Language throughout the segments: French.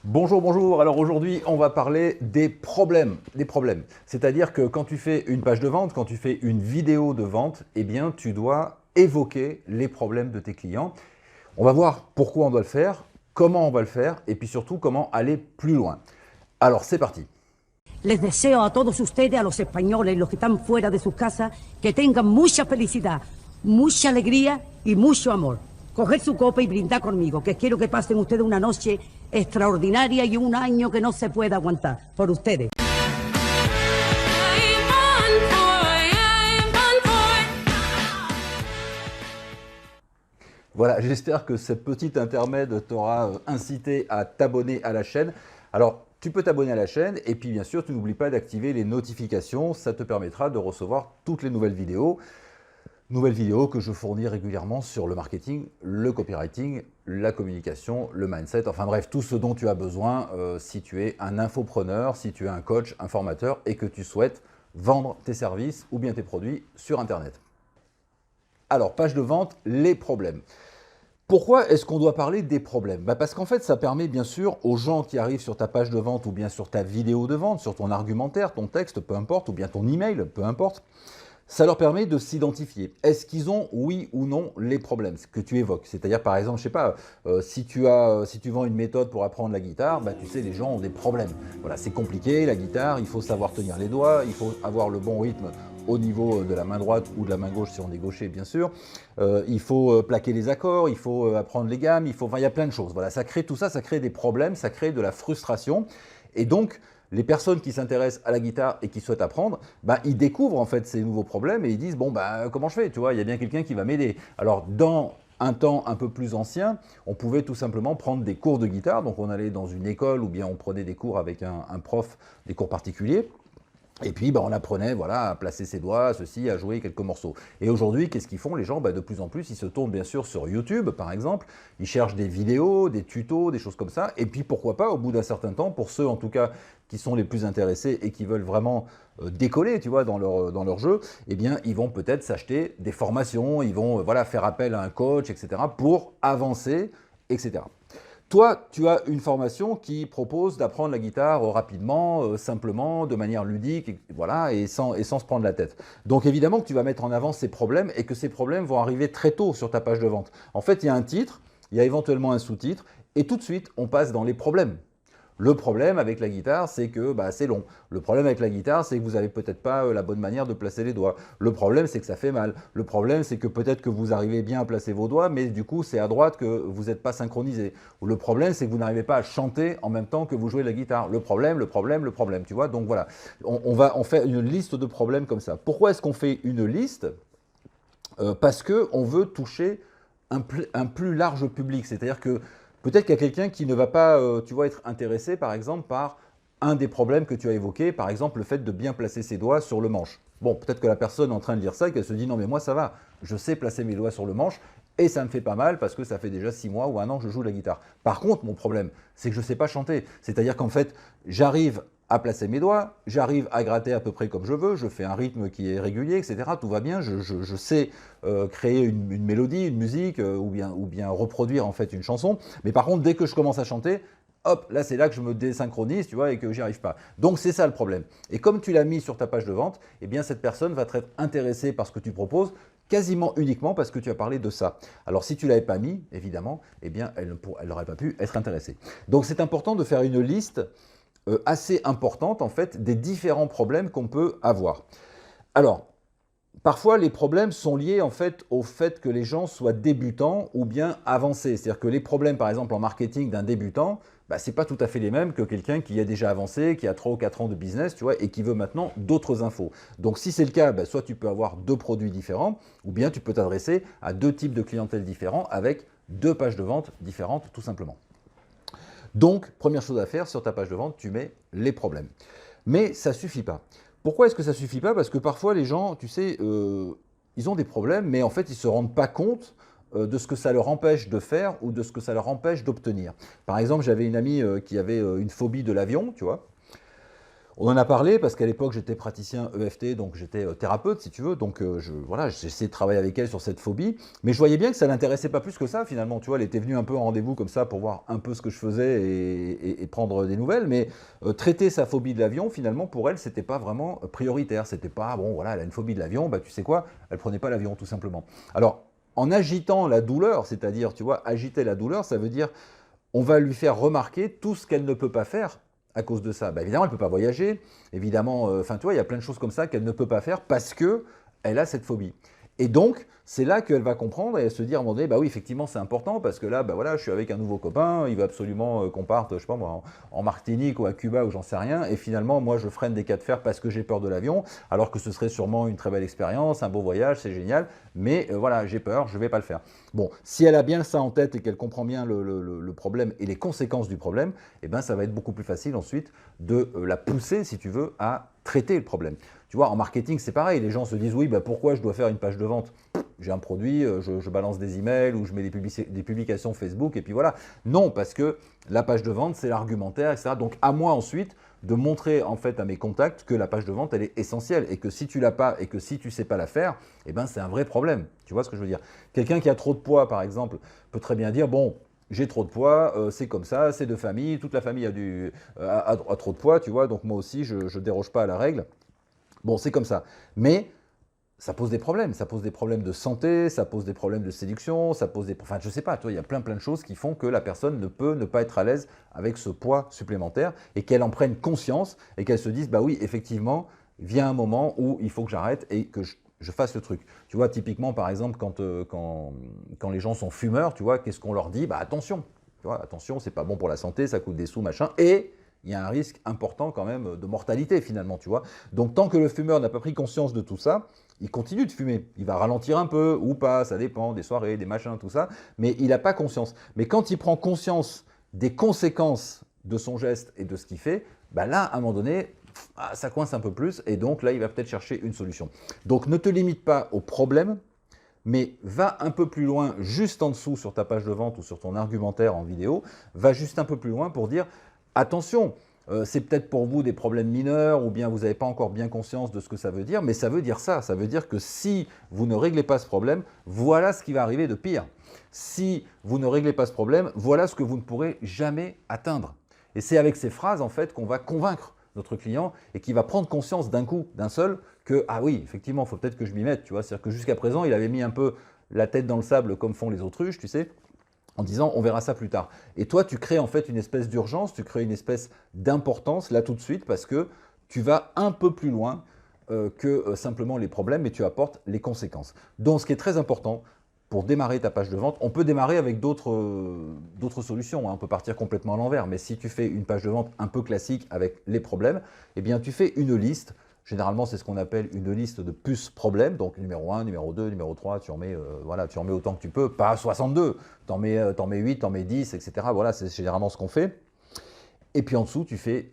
Bonjour, bonjour. Alors aujourd'hui, on va parler des problèmes. C'est-à-dire que quand tu fais une page de vente, quand tu fais une vidéo de vente, eh bien, tu dois évoquer les problèmes de tes clients. On va voir pourquoi on doit le faire, comment on va le faire, et puis surtout comment aller plus loin. Alors, c'est parti. Les deseo a todos ustedes, a los españoles, los que están fuera de sus casas, que tengan mucha felicidad, mucha alegría y mucho amor. Coger su copa y brindar conmigo, que quiero que pasen ustedes una noche extraordinaria y un año que no se pueda aguantar. Por ustedes. Voilà, j'espère que cette petite intermède t'aura incité à t'abonner à la chaîne. Alors, tu peux t'abonner à la chaîne et puis bien sûr, tu n'oublies pas d'activer les notifications. Ça te permettra de recevoir toutes les nouvelles vidéos. Nouvelles vidéos que je fournis régulièrement sur le marketing, le copywriting, la communication, le mindset, enfin bref, tout ce dont tu as besoin si tu es un infopreneur, si tu es un coach, un formateur et que tu souhaites vendre tes services ou bien tes produits sur Internet. Alors, page de vente, les problèmes. Pourquoi est-ce qu'on doit parler des problèmes? Parce qu'en fait, ça permet bien sûr aux gens qui arrivent sur ta page de vente ou bien sur ta vidéo de vente, sur ton argumentaire, ton texte, peu importe, ou bien ton email, peu importe, ça leur permet de s'identifier. Est-ce qu'ils ont, oui ou non, les problèmes que tu évoques? C'est-à-dire, par exemple, je sais pas, si tu vends une méthode pour apprendre la guitare, tu sais, les gens ont des problèmes. Voilà, c'est compliqué, la guitare, il faut savoir tenir les doigts, il faut avoir le bon rythme au niveau de la main droite ou de la main gauche si on est gaucher, bien sûr. Il faut plaquer les accords, il faut apprendre les gammes, il y a plein de choses. Voilà, ça crée tout ça, ça crée des problèmes, ça crée de la frustration. Et donc, les personnes qui s'intéressent à la guitare et qui souhaitent apprendre, ils découvrent en fait ces nouveaux problèmes et ils disent bon comment je fais, tu vois, il y a bien quelqu'un qui va m'aider. Alors dans un temps un peu plus ancien, on pouvait tout simplement prendre des cours de guitare, donc on allait dans une école ou bien on prenait des cours avec un prof, des cours particuliers. Et puis, on apprenait voilà, à placer ses doigts, ceci, à jouer quelques morceaux. Et aujourd'hui, qu'est-ce qu'ils font les gens? De plus en plus, ils se tournent bien sûr sur YouTube, par exemple. Ils cherchent des vidéos, des tutos, des choses comme ça. Et puis, pourquoi pas, au bout d'un certain temps, pour ceux en tout cas qui sont les plus intéressés et qui veulent vraiment décoller, tu vois, dans leur jeu, eh bien, ils vont peut-être s'acheter des formations, ils vont faire appel à un coach, etc., pour avancer, etc. Toi, tu as une formation qui propose d'apprendre la guitare rapidement, simplement, de manière ludique, voilà, et sans se prendre la tête. Donc évidemment que tu vas mettre en avant ces problèmes et que ces problèmes vont arriver très tôt sur ta page de vente. En fait, il y a un titre, il y a éventuellement un sous-titre, et tout de suite, on passe dans les problèmes. Le problème avec la guitare, c'est que c'est long. Le problème avec la guitare, c'est que vous n'avez peut-être pas la bonne manière de placer les doigts. Le problème, c'est que ça fait mal. Le problème, c'est que peut-être que vous arrivez bien à placer vos doigts, mais du coup, c'est à droite que vous n'êtes pas synchronisé. Ou le problème, c'est que vous n'arrivez pas à chanter en même temps que vous jouez la guitare. Le problème, tu vois. Donc voilà, on fait une liste de problèmes comme ça. Pourquoi est-ce qu'on fait une liste? Parce qu'on veut toucher un plus large public. C'est-à-dire que peut-être qu'il y a quelqu'un qui ne va pas, être intéressé, par exemple, par un des problèmes que tu as évoqué, par exemple, le fait de bien placer ses doigts sur le manche. Bon, peut-être que la personne est en train de lire ça et qu'elle se dit « Non, mais moi, ça va, je sais placer mes doigts sur le manche et ça me fait pas mal parce que ça fait déjà 6 mois ou 1 an que je joue de la guitare. » Par contre, mon problème, c'est que je ne sais pas chanter. C'est-à-dire qu'en fait, j'arrive à placer mes doigts, j'arrive à gratter à peu près comme je veux, je fais un rythme qui est régulier, etc. Tout va bien, je sais créer une mélodie, une musique, ou bien reproduire en fait une chanson. Mais par contre, dès que je commence à chanter, hop, là c'est là que je me désynchronise, tu vois, et que j'y arrive pas. Donc c'est ça le problème. Et comme tu l'as mis sur ta page de vente, eh bien cette personne va être intéressée par ce que tu proposes, quasiment uniquement parce que tu as parlé de ça. Alors si tu ne l'avais pas mis, évidemment, eh bien elle n'aurait pas pu être intéressée. Donc c'est important de faire une liste assez importante en fait des différents problèmes qu'on peut avoir. Alors, parfois les problèmes sont liés en fait au fait que les gens soient débutants ou bien avancés. C'est-à-dire que les problèmes par exemple en marketing d'un débutant, ce n'est pas tout à fait les mêmes que quelqu'un qui a déjà avancé, qui a 3 ou 4 ans de business, tu vois, et qui veut maintenant d'autres infos. Donc si c'est le cas, soit tu peux avoir 2 produits différents, ou bien tu peux t'adresser à 2 types de clientèle différents avec 2 pages de vente différentes tout simplement. Donc, première chose à faire, sur ta page de vente, tu mets les problèmes. Mais ça ne suffit pas. Pourquoi est-ce que ça ne suffit pas? Parce que parfois, les gens, tu sais, ils ont des problèmes, mais en fait, ils ne se rendent pas compte de ce que ça leur empêche de faire ou de ce que ça leur empêche d'obtenir. Par exemple, j'avais une amie qui avait une phobie de l'avion, tu vois. On en a parlé parce qu'à l'époque, j'étais praticien EFT, donc j'étais thérapeute, si tu veux. Donc, voilà, j'ai essayé de travailler avec elle sur cette phobie. Mais je voyais bien que ça ne l'intéressait pas plus que ça, finalement. Tu vois, elle était venue un peu en rendez-vous comme ça pour voir un peu ce que je faisais et prendre des nouvelles. Mais traiter sa phobie de l'avion, finalement, pour elle, c'était pas vraiment prioritaire. C'était pas, bon, voilà, elle a une phobie de l'avion, bah tu sais quoi, elle prenait pas l'avion, tout simplement. Alors, en agitant la douleur, c'est-à-dire, tu vois, agiter la douleur, ça veut dire on va lui faire remarquer tout ce qu'elle ne peut pas faire à cause de ça. Bah, évidemment, elle ne peut pas voyager. Évidemment, tu vois, il y a plein de choses comme ça qu'elle ne peut pas faire parce qu'elle a cette phobie. Et donc, c'est là qu'elle va comprendre et se dire à un moment donné, bah oui, effectivement, c'est important parce que là, bah voilà, je suis avec un nouveau copain, il veut absolument qu'on parte, je sais pas moi, en Martinique ou à Cuba ou j'en sais rien. Et finalement, moi, je freine des cas de fer parce que j'ai peur de l'avion, alors que ce serait sûrement une très belle expérience, un beau voyage, c'est génial. Mais voilà, j'ai peur, je ne vais pas le faire. Bon, si elle a bien ça en tête et qu'elle comprend bien le problème et les conséquences du problème, eh ben, ça va être beaucoup plus facile ensuite de la pousser, si tu veux, à traiter le problème. Tu vois, en marketing, c'est pareil. Les gens se disent, oui, bah, pourquoi je dois faire une page de vente? J'ai un produit, je balance des emails ou je mets des publications Facebook et puis voilà. Non, parce que la page de vente, c'est l'argumentaire, etc. Donc, à moi ensuite de montrer en fait à mes contacts que la page de vente, elle est essentielle et que si tu l'as pas et que si tu sais pas la faire, eh ben, c'est un vrai problème. Tu vois ce que je veux dire? Quelqu'un qui a trop de poids, par exemple, peut très bien dire, bon, j'ai trop de poids, c'est comme ça, c'est de famille, toute la famille a trop de poids, tu vois, donc moi aussi, je ne déroge pas à la règle. Bon, c'est comme ça. Mais ça pose des problèmes de santé, ça pose des problèmes de séduction, ça pose des... Enfin, je sais pas, toi, il y a plein de choses qui font que la personne ne peut ne pas être à l'aise avec ce poids supplémentaire et qu'elle en prenne conscience et qu'elle se dise, bah oui, effectivement, vient un moment où il faut que j'arrête et que je fasse le truc. Tu vois, typiquement, par exemple, quand les gens sont fumeurs, tu vois, qu'est-ce qu'on leur dit? Bah attention, tu vois, attention, c'est pas bon pour la santé, ça coûte des sous, machin, et il y a un risque important quand même de mortalité finalement, tu vois. Donc tant que le fumeur n'a pas pris conscience de tout ça, il continue de fumer. Il va ralentir un peu ou pas, ça dépend, des soirées, des machins, tout ça, mais il n'a pas conscience. Mais quand il prend conscience des conséquences de son geste et de ce qu'il fait, bah là, à un moment donné, ça coince un peu plus et donc là, il va peut-être chercher une solution. Donc ne te limite pas au problème, mais va un peu plus loin, juste en dessous sur ta page de vente ou sur ton argumentaire en vidéo, va juste un peu plus loin pour dire attention, c'est peut-être pour vous des problèmes mineurs ou bien vous n'avez pas encore bien conscience de ce que ça veut dire, mais ça veut dire ça. Ça veut dire que si vous ne réglez pas ce problème, voilà ce qui va arriver de pire. Si vous ne réglez pas ce problème, voilà ce que vous ne pourrez jamais atteindre. Et c'est avec ces phrases en fait qu'on va convaincre notre client et qui va prendre conscience d'un coup, d'un seul, que ah oui, effectivement, il faut peut-être que je m'y mette. Tu vois, c'est-à-dire que jusqu'à présent, il avait mis un peu la tête dans le sable comme font les autruches, tu sais, en disant on verra ça plus tard. Et toi, tu crées en fait une espèce d'urgence, tu crées une espèce d'importance là tout de suite parce que tu vas un peu plus loin que simplement les problèmes, mais tu apportes les conséquences. Donc, ce qui est très important pour démarrer ta page de vente, on peut démarrer avec d'autres solutions, hein. On peut partir complètement à l'envers, mais si tu fais une page de vente un peu classique avec les problèmes, eh bien tu fais une liste. Généralement, c'est ce qu'on appelle une liste de puces problèmes. Donc, numéro 1, numéro 2, numéro 3, tu en mets, voilà, tu en mets autant que tu peux, pas 62. Tu en mets 8, tu en mets 10, etc. Voilà, c'est généralement ce qu'on fait. Et puis en dessous, tu fais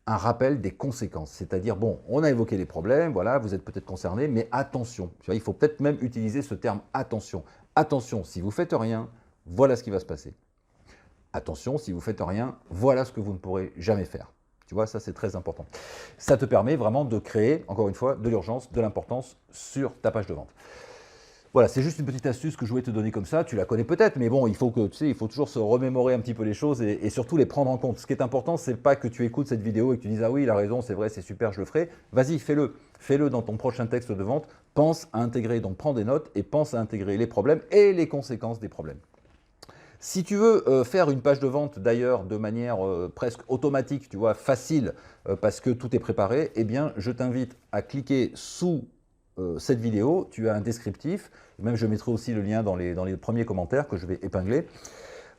un rappel des conséquences. C'est-à-dire, bon, on a évoqué les problèmes, voilà, vous êtes peut-être concerné, mais attention. Tu vois, il faut peut-être même utiliser ce terme attention. Attention, si vous ne faites rien, voilà ce qui va se passer. Attention, si vous ne faites rien, voilà ce que vous ne pourrez jamais faire. Tu vois, ça c'est très important. Ça te permet vraiment de créer, encore une fois, de l'urgence, de l'importance sur ta page de vente. Voilà, c'est juste une petite astuce que je voulais te donner comme ça. Tu la connais peut-être, mais bon, il faut toujours se remémorer un petit peu les choses et surtout les prendre en compte. Ce qui est important, c'est pas que tu écoutes cette vidéo et que tu dises ah oui, il a raison, c'est vrai, c'est super, je le ferai. Vas-y, fais-le. Fais-le dans ton prochain texte de vente. Pense à intégrer, donc prends des notes et pense à intégrer les problèmes et les conséquences des problèmes. Si tu veux faire une page de vente d'ailleurs de manière presque automatique, tu vois, facile, parce que tout est préparé, eh bien, je t'invite à cliquer sous cette vidéo. Tu as un descriptif, même je mettrai aussi le lien dans les premiers commentaires que je vais épingler.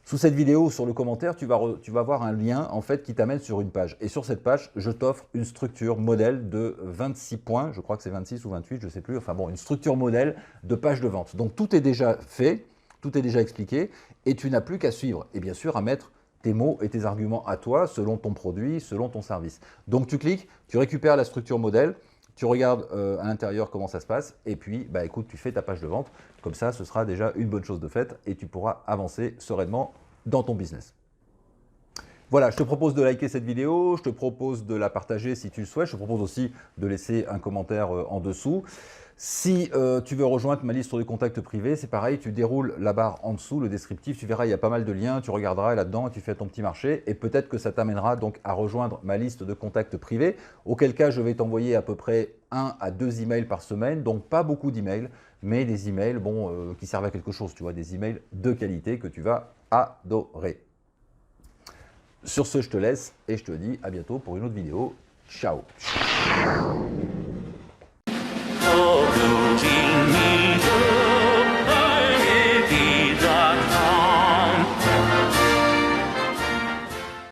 Sous cette vidéo, sur le commentaire, tu vas voir un lien en fait qui t'amène sur une page. Et sur cette page, je t'offre une structure modèle de 26 points, je crois que c'est 26 ou 28, je ne sais plus, enfin bon, une structure modèle de page de vente. Donc tout est déjà fait, tout est déjà expliqué et tu n'as plus qu'à suivre et bien sûr à mettre tes mots et tes arguments à toi selon ton produit, selon ton service. Donc tu cliques, tu récupères la structure modèle, tu regardes à l'intérieur comment ça se passe et puis bah, écoute, tu fais ta page de vente. Comme ça, ce sera déjà une bonne chose de faite et tu pourras avancer sereinement dans ton business. Voilà, je te propose de liker cette vidéo, je te propose de la partager si tu le souhaites, je te propose aussi de laisser un commentaire en dessous. Si tu veux rejoindre ma liste de contacts privés, c'est pareil, tu déroules la barre en dessous, le descriptif, tu verras, il y a pas mal de liens, tu regarderas là-dedans, tu fais ton petit marché et peut-être que ça t'amènera donc à rejoindre ma liste de contacts privés, auquel cas je vais t'envoyer à peu près 1 à 2 emails par semaine, donc pas beaucoup d'emails, mais des emails qui servent à quelque chose, tu vois, des emails de qualité que tu vas adorer. Sur ce, je te laisse et je te dis à bientôt pour une autre vidéo. Ciao!